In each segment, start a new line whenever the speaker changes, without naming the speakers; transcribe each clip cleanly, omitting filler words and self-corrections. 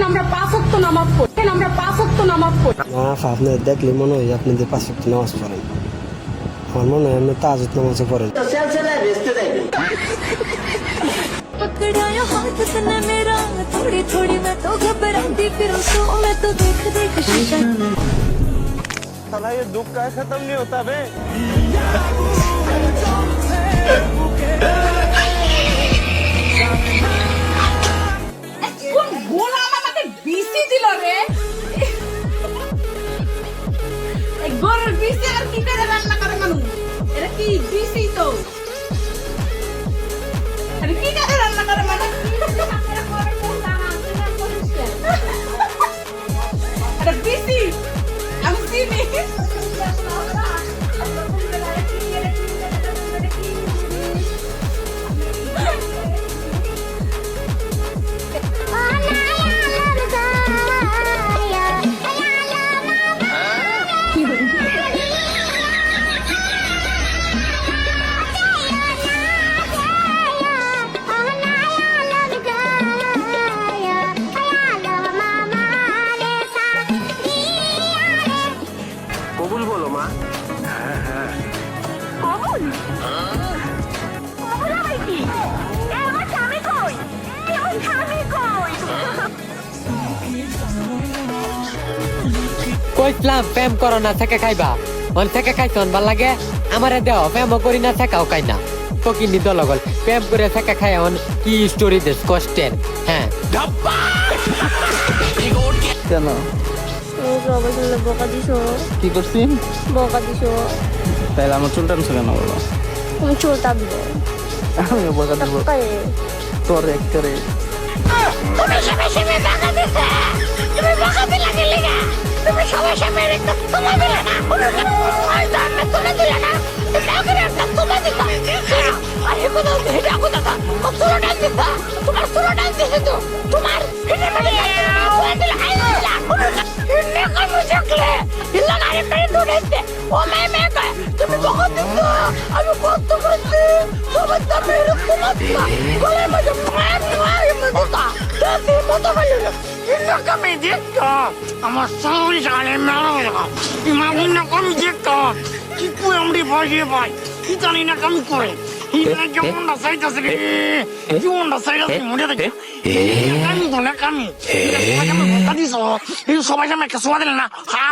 আমরা 5 ওয়াক্ত নামাজ পড়ি, আমরা 5 ওয়াক্ত নামাজ পড়ি।
না আপনি দেখলে মনে হয় আপনাদের 5 ওয়াক্ত নামাজ পড়েন। আমার মনে হয় আপনি তাহাজ্জুদ নামাজও পড়েন।
पकड़ाया हाथ तूने मेरा, थोड़ी थोड़ी मैं तो घबराती फिर तो मैं तो देख देख शीशा।
साला ये दुख का खत्म नहीं होता बे।
কোন গোলা আমাকে বিসি দিল রে? এই গরুর বিসি আর কি করে রান্না করে মানুষ? এটা কি বিসি তো? আরে কি করে রান্না করে মানুষ? আরে বিসি আমি চিনি।
কবুল বলো মা।
কইলাম প্রেম করো না থেকে খাইবা, অন থেকে খাইছন ভাল লাগে আমারে দেও, প্রেমও করি না থেকাও খাই না তো কি নিদ লগল প্রেম করে থেকে খাই অন কি স্টোরি দেশ কষ্টের। হ্যাঁ
কেন
সবাই শুনলে বকা দিছো,
কি করছি?
বকা দিছো।
তাইলে আমার চুল টানছো কেন বলো?
তুমি চুল টানবো
আমি বকা দেবো তোর এক করে।
তুমি সবাই সবাই বকা দিছে, তুমি বকা দিলা কি লাগা? তুমি সবাই সবাই একটা তোমা দিলা না, ওই দাম তুমি দিলা না, তুমি আগে একটা তোমা দিলা। আরে কোথাও হেডা কোথাও ও তোর ডান দিছা, তোমার তোর ডান দিছে তো তোমার হেডা মানে ওই দিলা আইলা ইন্নে কাম দেখলে ইল্লা আরে করে দৌড়াইছে ও মে কয় তুমি বকা দিছো। আমি কত করছি তোমার দামে এরকম না বলে মজা মজা তুই মতো বলে ইন্না কামে দেখতো আমার সঙ্গে জানে মারা লাগা ইমাগিন না কামে দেখতো কি কই আমরি ভাইয়ে ভাই কি জানি না কাম করে ইন্না কেমনটা সাইতাছে রে কেমনটা সাইতাছে মনে থাকে কামি তো না কামি কামি বকা দিছো এই সবাই জানে একটা সোয়া দিলে না হা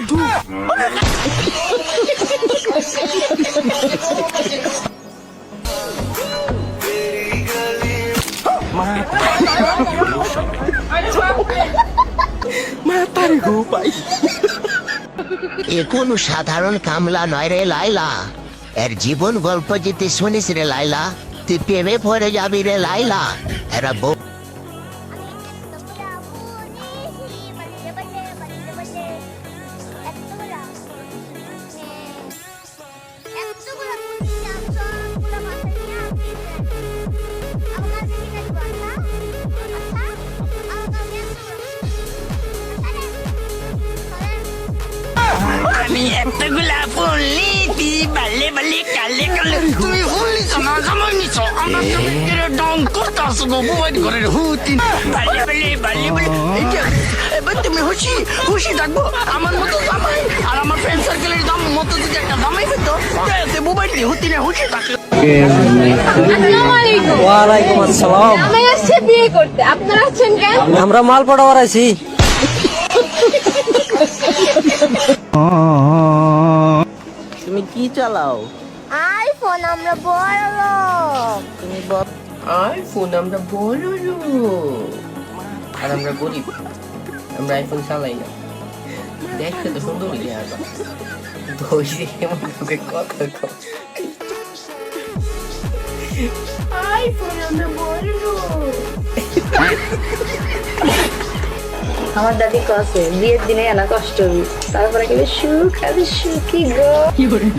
দু
এ কোনো সাধারণ কামলা নয় রে লাইলা, এর জীবন গল্প যদি শুনিস রে লাইলা তুই প্রেমে পড়ে যাবি রে লাইলা। এরা
আমি এতগুলা ফুললি বালে বালে কালে কালে তুমি ফুললি না জামাই নিছ আমার তুমি ডং করতাছ গো বুয়াই ঘরের হুতি বালে বালে বালে বালে এবার তুমি খুশি খুশি থাকবো আমার মতো জামাই আর আমার ফ্রেন্ড সার্কেলের দাম মতো যদি একটা জামাই পেতো তে বুবাই দিয়ে হুতি না খুশি থাকলো।
আসসালামু আলাইকুম।
ওয়ালাইকুম আসসালাম।
আমি আসছে বিয়ে করতে, আপনারা আছেন কেন?
আমরা মাল পড়াবার আছি। তুমি কি চালাও?
আইফোন আমরা বড় লোক।
তুমি বল।
আইফোন আমরা বড় লোক আর আমরা গরিব, আমরা আইফোন চালাই না। দেখতে তো সুন্দর লাগে ধৈর্য এমন লোকের কথা কও।
আইফোন আমরা বড় লোক।
আমার দাদি কসে বিয়ের দিনে এনা কষ্ট তারপরে গেলে সুখ আমি সুখী গো।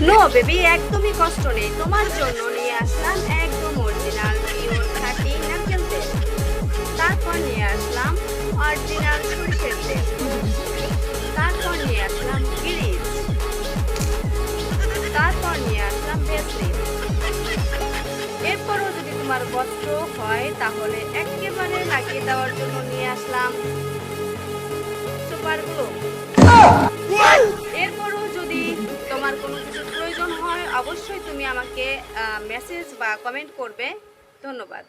নো বেবি, একদমই কষ্ট নেই। তোমার জন্য নিয়ে আসলাম একদম অরিজিনাল পিওর খাঁটি নারকেল তেল। তারপর নিয়ে আসলাম অরিজিনাল সরিষার তেল। তারপর নিয়ে আসলাম গিরিজ। তারপর নিয়ে আসলাম ভেসলিন। এরপরও যদি তোমার বস্ত্র হয় তাহলে একেবারে লাগিয়ে দেওয়ার জন্য নিয়ে আসলাম নাম্বারগুলো। এরপরও যদি তোমার কোনো কিছু প্রয়োজন হয় অবশ্যই তুমি আমাকে মেসেজ বা কমেন্ট করবে। ধন্যবাদ।